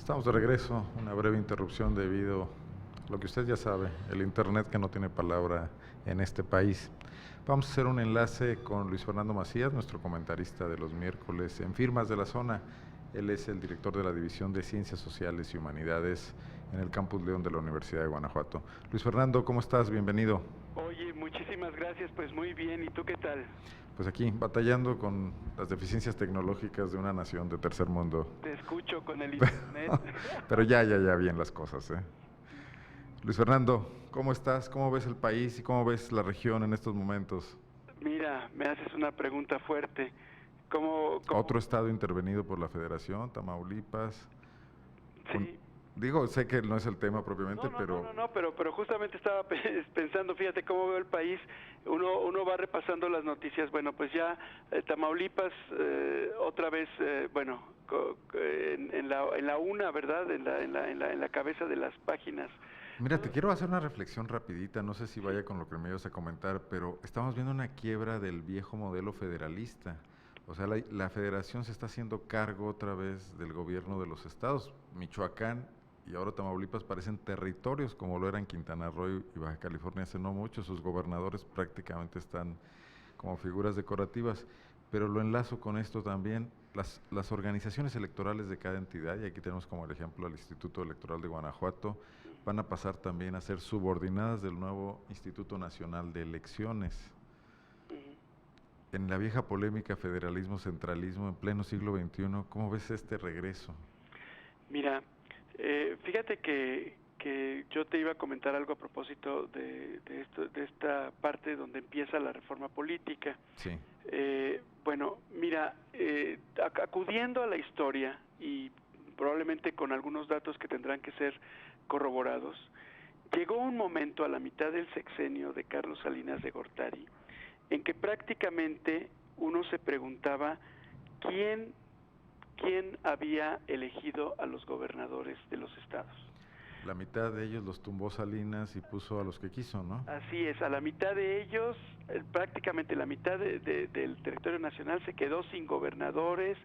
Estamos de regreso, una breve interrupción debido a lo que usted ya sabe, el internet que no tiene palabra en este país. Vamos a hacer un enlace con Luis Fernando Macías, nuestro comentarista de los miércoles en Firmas de la Zona. Él es el director de la División de Ciencias Sociales y Humanidades en el Campus León de la Universidad de Guanajuato. Luis Fernando, ¿cómo estás? Bienvenido. Oye, muchísimas gracias, pues muy bien, ¿y tú qué tal? Pues aquí, batallando con las deficiencias tecnológicas de una nación de tercer mundo. Te escucho con el internet. Pero ya bien las cosas, ¿eh? Luis Fernando, ¿cómo estás? ¿Cómo ves el país y cómo ves la región en estos momentos? Mira, me haces una pregunta fuerte. Otro estado intervenido por la Federación, Tamaulipas. Con, Sí. sé que no es el tema propiamente, pero... Pero justamente estaba pensando, fíjate cómo veo el país. Uno va repasando las noticias. Bueno, pues ya Tamaulipas otra vez, en la una, ¿verdad? En la cabeza de las páginas. Mira, te quiero hacer una reflexión rapidita, no sé si vaya con lo que me ibas a comentar, pero estamos viendo una quiebra del viejo modelo federalista. O sea, la federación se está haciendo cargo otra vez del gobierno de los estados. Michoacán y ahora Tamaulipas parecen territorios como lo eran Quintana Roo y Baja California hace no mucho. Sus gobernadores prácticamente están como figuras decorativas. Pero lo enlazo con esto también, las organizaciones electorales de cada entidad, y aquí tenemos como el ejemplo al Instituto Electoral de Guanajuato, van a pasar también a ser subordinadas del nuevo Instituto Nacional de Elecciones. En la vieja polémica federalismo-centralismo en pleno siglo XXI, ¿cómo ves este regreso? Mira, fíjate que yo te iba a comentar algo a propósito de esta parte donde empieza la reforma política. Sí. Bueno, mira, acudiendo a la historia y probablemente con algunos datos que tendrán que ser corroborados, llegó un momento a la mitad del sexenio de Carlos Salinas de Gortari en que prácticamente uno se preguntaba quién había elegido a los gobernadores de los estados. La mitad de ellos los tumbó Salinas y puso a los que quiso, ¿no? Así es, a la mitad de ellos, prácticamente la mitad del territorio nacional se quedó sin gobernadores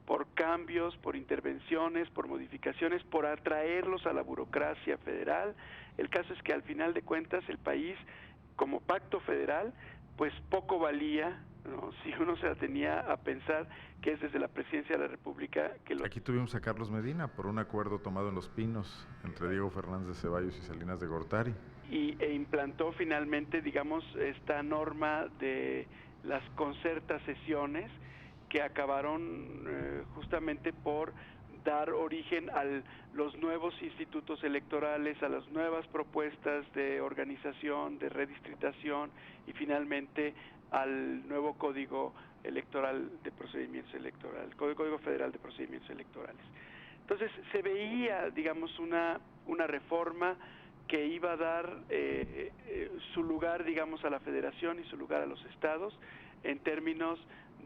por cambios, por intervenciones, por modificaciones, por atraerlos a la burocracia federal. El caso es que al final de cuentas el país, como pacto federal, pues poco valía, ¿no? Si uno se atenía a pensar que es desde la presidencia de la República que los... Aquí tuvimos a Carlos Medina por un acuerdo tomado en Los Pinos entre Diego Fernández de Ceballos y Salinas de Gortari. E implantó finalmente, digamos, esta norma de las concertas sesiones que acabaron justamente por dar origen a los nuevos institutos electorales, a las nuevas propuestas de organización, de redistritación y finalmente al nuevo Código Electoral de Procedimientos Electorales, Código Federal de Procedimientos Electorales. Entonces se veía, digamos, una reforma que iba a dar su lugar, digamos, a la federación y su lugar a los estados en términos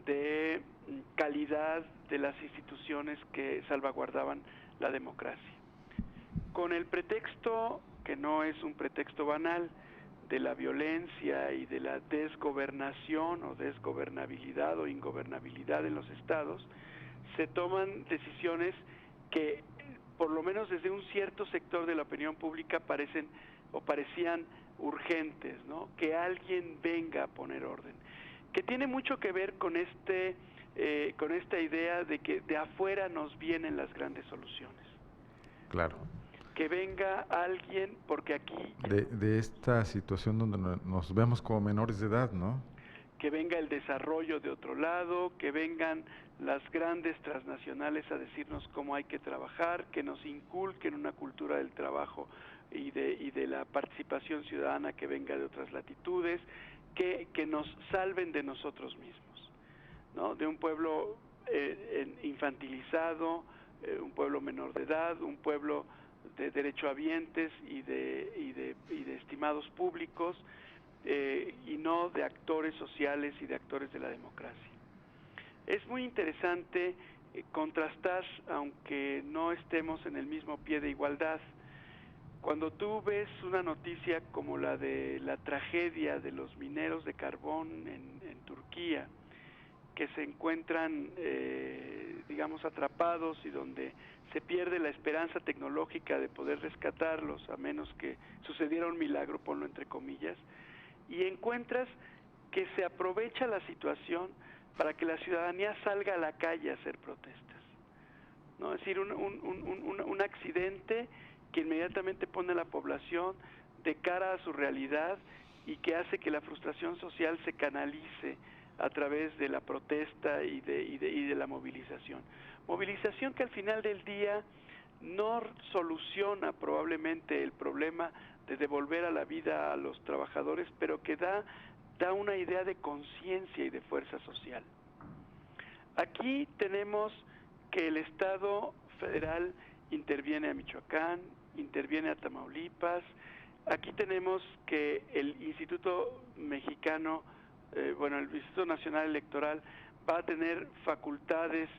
de calidad de las instituciones que salvaguardaban la democracia. Con el pretexto, que no es un pretexto banal, de la violencia y de la desgobernación o desgobernabilidad o ingobernabilidad en los estados, se toman decisiones que por lo menos desde un cierto sector de la opinión pública parecían urgentes, ¿no? Que alguien venga a poner orden, que tiene mucho que ver con con esta idea de que de afuera nos vienen las grandes soluciones. Claro. Que venga alguien, porque aquí... De esta situación donde nos vemos como menores de edad, ¿no? Que venga el desarrollo de otro lado, que vengan las grandes transnacionales a decirnos cómo hay que trabajar, que nos inculquen una cultura del trabajo y de la participación ciudadana que venga de otras latitudes, que nos salven de nosotros mismos, ¿no? De un pueblo infantilizado, un pueblo menor de edad, un pueblo de derechohabientes y de estimados públicos, y no de actores sociales y de actores de la democracia. Es muy interesante contrastar, aunque no estemos en el mismo pie de igualdad. Cuando tú ves una noticia como la de la tragedia de los mineros de carbón en Turquía, que se encuentran, digamos, atrapados y donde se pierde la esperanza tecnológica de poder rescatarlos, a menos que sucediera un milagro, ponlo entre comillas, y encuentras que se aprovecha la situación para que la ciudadanía salga a la calle a hacer protestas, ¿no? Es decir, un accidente que inmediatamente pone a la población de cara a su realidad y que hace que la frustración social se canalice a través de la protesta y de la movilización. Movilización que al final del día no soluciona probablemente el problema de devolver a la vida a los trabajadores, pero que da una idea de conciencia y de fuerza social. Aquí tenemos que el Estado federal interviene a Michoacán, interviene a Tamaulipas. Aquí tenemos que el Instituto Mexicano, el Instituto Nacional Electoral va a tener facultades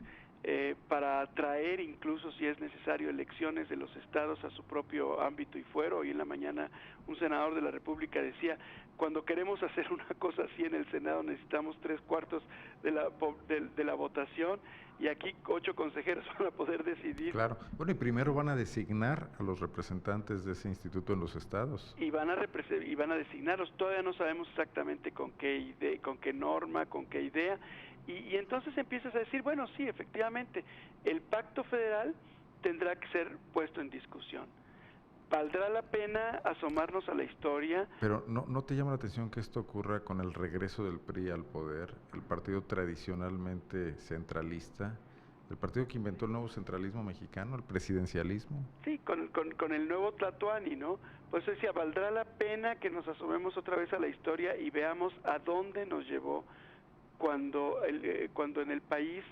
para traer incluso, si es necesario, elecciones de los estados a su propio ámbito y fuero. Hoy en la mañana un senador de la República decía, cuando queremos hacer una cosa así en el Senado necesitamos 3/4 de la votación, y aquí 8 consejeros van a poder decidir. Claro. Bueno, y primero van a designar a los representantes de ese instituto en los estados. Y van a designarlos. Todavía no sabemos exactamente con qué norma, con qué idea. Y entonces empiezas a decir, bueno, sí, efectivamente, el pacto federal tendrá que ser puesto en discusión. ¿Valdrá la pena asomarnos a la historia? Pero ¿no te llama la atención que esto ocurra con el regreso del PRI al poder, el partido tradicionalmente centralista, el partido que inventó el nuevo centralismo mexicano, el presidencialismo? Sí, con el nuevo Tlatoani, ¿no? Pues decía, ¿valdrá la pena que nos asomemos otra vez a la historia y veamos a dónde nos llevó cuando en el país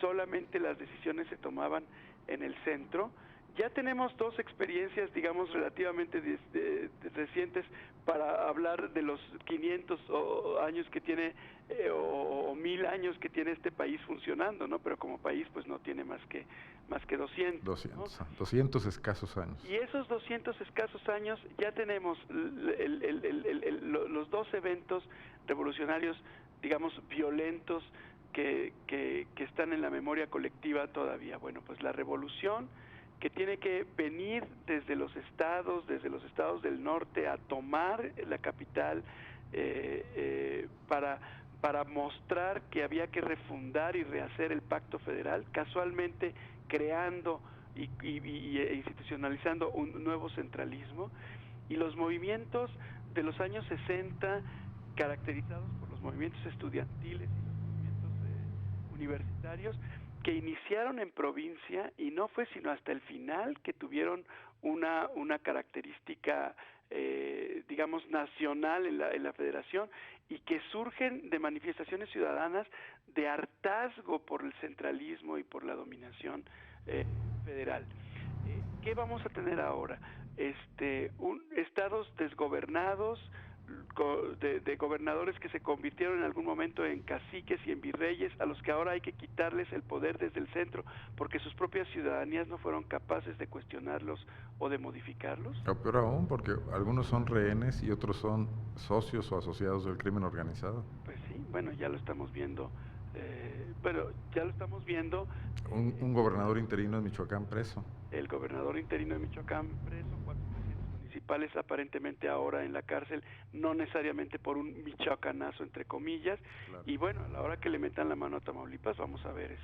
solamente las decisiones se tomaban en el centro? Ya tenemos 2 experiencias, digamos, relativamente recientes para hablar de los 500 años que tiene o 1000 años que tiene este país funcionando, ¿no? Pero como país pues no tiene más que 200. 200, ¿no? 200 escasos años. Y esos 200 escasos años ya tenemos los 2 eventos revolucionarios, digamos, violentos que están en la memoria colectiva todavía. Bueno, pues la revolución, que tiene que venir desde los estados del norte a tomar la capital para mostrar que había que refundar y rehacer el pacto federal, casualmente creando e institucionalizando un nuevo centralismo, y los movimientos de los años 60, caracterizados por los movimientos estudiantiles y los movimientos universitarios, que iniciaron en provincia y no fue sino hasta el final que tuvieron una característica digamos nacional en la federación, y que surgen de manifestaciones ciudadanas de hartazgo por el centralismo y por la dominación federal. ¿Qué vamos a tener ahora? Estados desgobernados, de gobernadores que se convirtieron en algún momento en caciques y en virreyes, a los que ahora hay que quitarles el poder desde el centro porque sus propias ciudadanías no fueron capaces de cuestionarlos o de modificarlos. O peor aún, porque algunos son rehenes y otros son socios o asociados del crimen organizado. Pues sí, bueno, ya lo estamos viendo. Un gobernador interino de Michoacán preso. El gobernador interino de Michoacán preso, 4 presidentes municipales aparentemente ahora en la cárcel, no necesariamente por un michoacanazo entre comillas. Claro. Y bueno, a la hora que le metan la mano a Tamaulipas vamos a ver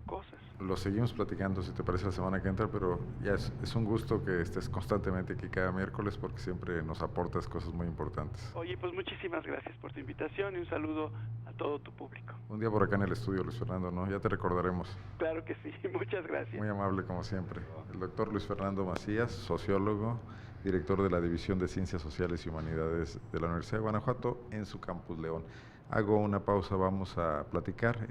cosas. Lo seguimos platicando, si te parece, la semana que entra, pero ya es un gusto que estés constantemente aquí cada miércoles, porque siempre nos aportas cosas muy importantes. Oye, pues muchísimas gracias por tu invitación y un saludo a todo tu público. Un día por acá en el estudio, Luis Fernando, ¿no? Ya te recordaremos. Claro que sí, muchas gracias. Muy amable como siempre. El doctor Luis Fernando Macías, sociólogo, director de la División de Ciencias Sociales y Humanidades de la Universidad de Guanajuato en su campus León. Hago una pausa, vamos a platicar.